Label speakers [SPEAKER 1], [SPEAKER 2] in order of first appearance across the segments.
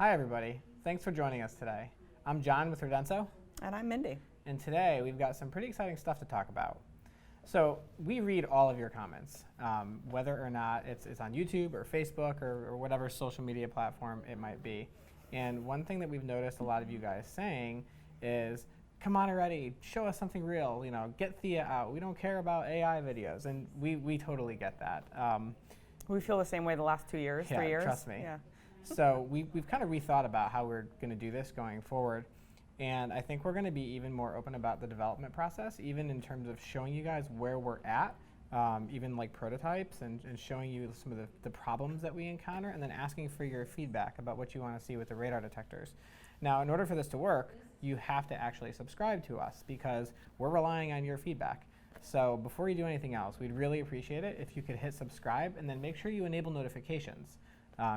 [SPEAKER 1] Hi, everybody. Thanks for joining us today. I'm Jon with Radenso.
[SPEAKER 2] And I'm Mindi.
[SPEAKER 1] And today we've got some pretty exciting stuff to talk about. So we read all of your comments, whether or not it's on YouTube or Facebook or whatever social media platform it might be. And one thing that we've noticed a lot of you guys saying is, come on already, show us something real, get Theia out. We don't care about AI videos. And we totally get that.
[SPEAKER 2] We feel the same way the last 2 years, 3 years.
[SPEAKER 1] Trust me.
[SPEAKER 2] Yeah.
[SPEAKER 1] So we've kind of rethought about how we're going to do this going forward. And I think we're going to be even more open about the development process, even in terms of showing you guys where we're at, even like prototypes and showing you some of the problems that we encounter, and then asking for your feedback about what you want to see with the radar detectors. Now, in order for this to work, you have to actually subscribe to us because we're relying on your feedback. So before you do anything else, we'd really appreciate it if you could hit subscribe and then make sure you enable notifications,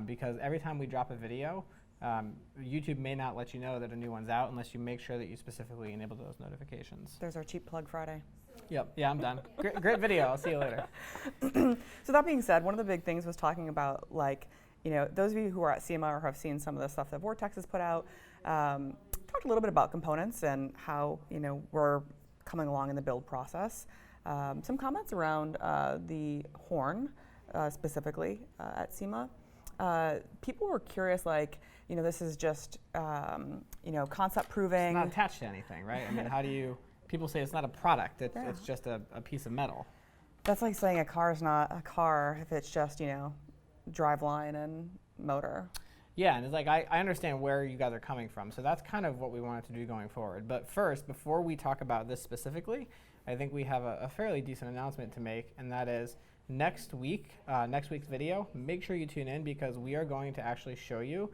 [SPEAKER 1] because every time we drop a video, YouTube may not let you know that a new one's out unless you make sure that you specifically enable those notifications.
[SPEAKER 2] There's our cheap plug Friday.
[SPEAKER 1] Yep. Yeah, I'm done. Great video. I'll see you later.
[SPEAKER 2] So that being said, one of the big things was talking about, those of you who are at SEMA or have seen some of the stuff that Vortex has put out, talked a little bit about components and how, we're coming along in the build process. Some comments around the horn, specifically at SEMA. People were curious, this is just, concept proving.
[SPEAKER 1] It's not attached to anything, right? I mean, how do you, people say it's not a product, it's just a piece of metal.
[SPEAKER 2] That's like saying a car is not a car if it's just, driveline and motor.
[SPEAKER 1] Yeah, and it's like, I understand where you guys are coming from, so that's kind of what we wanted to do going forward. But first, before we talk about this specifically, I think we have a fairly decent announcement to make, and that is, next week's video, make sure you tune in because we are going to actually show you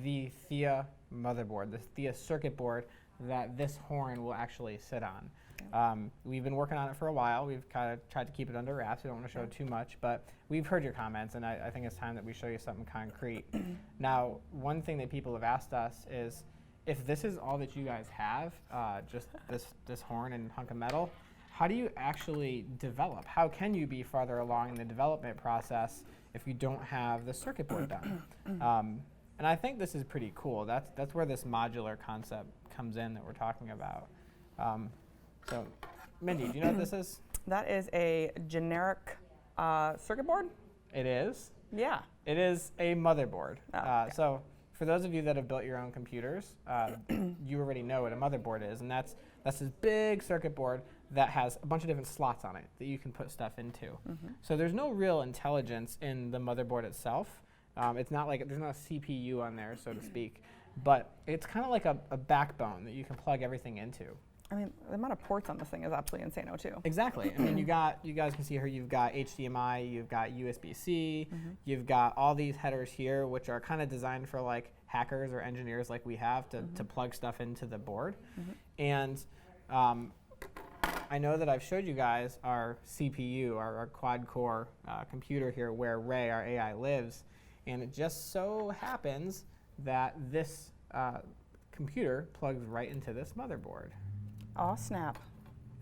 [SPEAKER 1] the Theia motherboard, the Theia circuit board that this horn will actually sit on. We've been working on it for a while. We've kind of tried to keep it under wraps. We don't want to show too much, but we've heard your comments, and I think it's time that we show you something concrete. Now, one thing that people have asked us is, if this is all that you guys have, just this horn and hunk of metal, how do you actually develop? How can you be farther along in the development process if you don't have the circuit board done? And I think this is pretty cool. That's where this modular concept comes in that we're talking about. So, Mindi, do you know what this is?
[SPEAKER 2] That is a generic circuit board?
[SPEAKER 1] It is.
[SPEAKER 2] Yeah.
[SPEAKER 1] It is a motherboard.
[SPEAKER 2] Oh, okay.
[SPEAKER 1] So, for those of you that have built your own computers, you already know what a motherboard is, and that's this big circuit board that has a bunch of different slots on it that you can put stuff into. So there's no real intelligence in the motherboard itself. It's not like there's not a CPU on there, so to speak, but it's kind of like a backbone that you can plug everything into.
[SPEAKER 2] I mean, the amount of ports on this thing is absolutely insane, too.
[SPEAKER 1] Exactly. I mean, you guys can see here, you've got HDMI, you've got USB-C, you've got all these headers here, which are kind of designed for like hackers or engineers like we have to plug stuff into the board. And I know that I've showed you guys our CPU, our quad-core computer here where Ray, our AI, lives. And it just so happens that this computer plugs right into this motherboard.
[SPEAKER 2] Oh, snap.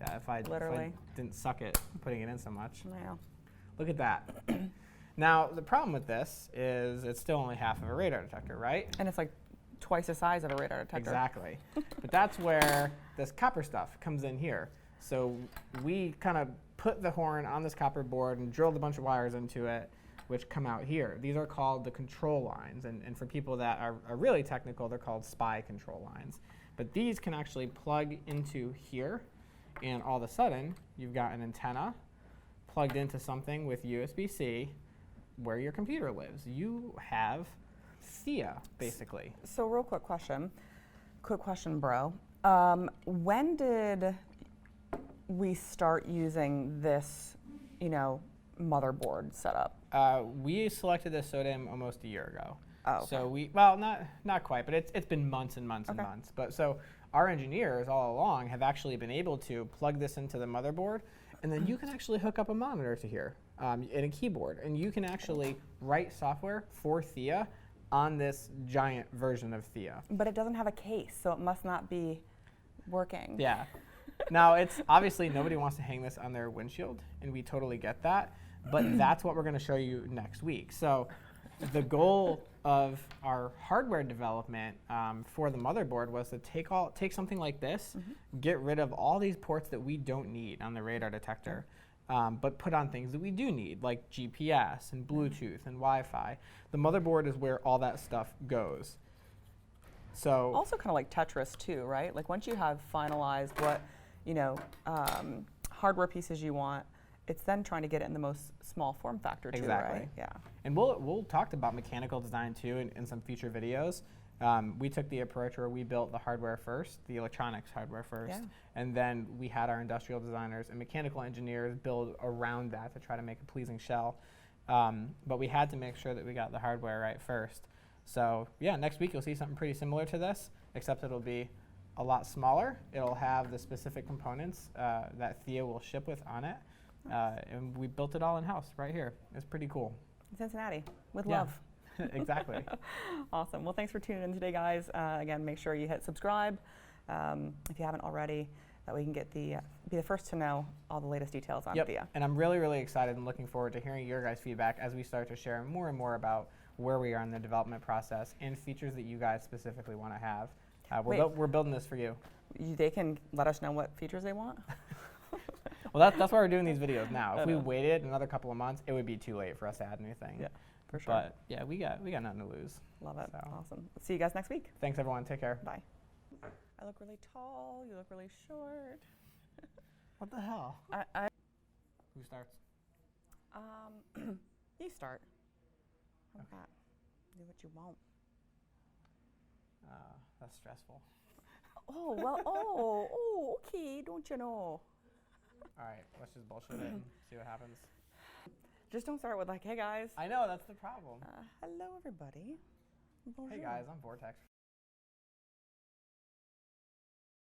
[SPEAKER 1] Yeah, if I didn't suck at putting it in so much.
[SPEAKER 2] Yeah.
[SPEAKER 1] Look at that. Now, the problem with this is it's still only half of a radar detector, right?
[SPEAKER 2] And it's like twice the size of a radar detector.
[SPEAKER 1] Exactly. But that's where this copper stuff comes in here. So we kind of put the horn on this copper board and drilled a bunch of wires into it, which come out here. These are called the control lines. And for people that are really technical, they're called SPI control lines. But these can actually plug into here. And all of a sudden, you've got an antenna plugged into something with USB-C where your computer lives. You have Theia, basically.
[SPEAKER 2] So real quick question. Quick question, bro. When did we start using this, motherboard setup?
[SPEAKER 1] We selected this SODIMM almost a year ago.
[SPEAKER 2] Oh, okay.
[SPEAKER 1] So not quite, but it's been months and months and months. But so our engineers all along have actually been able to plug this into the motherboard, and then you can actually hook up a monitor to here and a keyboard, and you can actually write software for Theia on this giant version of Theia.
[SPEAKER 2] But it doesn't have a case, so it must not be working.
[SPEAKER 1] Yeah. Now, it's obviously nobody wants to hang this on their windshield, and we totally get that. But that's what we're going to show you next week. So the goal of our hardware development for the motherboard was to take something like this, get rid of all these ports that we don't need on the radar detector, but put on things that we do need, like GPS and Bluetooth and Wi-Fi. The motherboard is where all that stuff goes. So
[SPEAKER 2] also kind of like Tetris too, right? Like once you have finalized what, hardware pieces you want, it's then trying to get it in the most small form factor too,
[SPEAKER 1] exactly.
[SPEAKER 2] right? Yeah.
[SPEAKER 1] And we'll talk about mechanical design too in some future videos. We took the approach where we built the hardware first, the electronics hardware first, and then we had our industrial designers and mechanical engineers build around that to try to make a pleasing shell. But we had to make sure that we got the hardware right first. So yeah, next week you'll see something pretty similar to this, except it'll be a lot smaller. It'll have the specific components that Theia will ship with on it. And we built it all in-house right here. It's pretty cool.
[SPEAKER 2] In Cincinnati, with love.
[SPEAKER 1] Exactly.
[SPEAKER 2] Awesome. Well, thanks for tuning in today, guys. Again, make sure you hit subscribe if you haven't already, that we can get be the first to know all the latest details on Theia.
[SPEAKER 1] And I'm really, really excited and looking forward to hearing your guys' feedback as we start to share more and more about where we are in the development process and features that you guys specifically want to have. We're building this for you.
[SPEAKER 2] They can let us know what features they want?
[SPEAKER 1] Well, that's why we're doing these videos now. If we waited another couple of months, it would be too late for us to add anything.
[SPEAKER 2] Yeah, for sure.
[SPEAKER 1] But yeah, we got nothing to lose.
[SPEAKER 2] Love it.
[SPEAKER 1] So.
[SPEAKER 2] Awesome. See you guys next week.
[SPEAKER 1] Thanks, everyone. Take care.
[SPEAKER 2] Bye. I look really tall. You look really short.
[SPEAKER 1] What the hell? Who starts?
[SPEAKER 2] You start. How about that? Do what you want.
[SPEAKER 1] That's stressful.
[SPEAKER 2] Oh, well, okay, don't you know?
[SPEAKER 1] All right, let's just bullshit it and see what happens.
[SPEAKER 2] Just don't start with like, hey guys.
[SPEAKER 1] I know, that's the problem.
[SPEAKER 2] Hello everybody. Bonjour.
[SPEAKER 1] Hey guys, I'm Vortex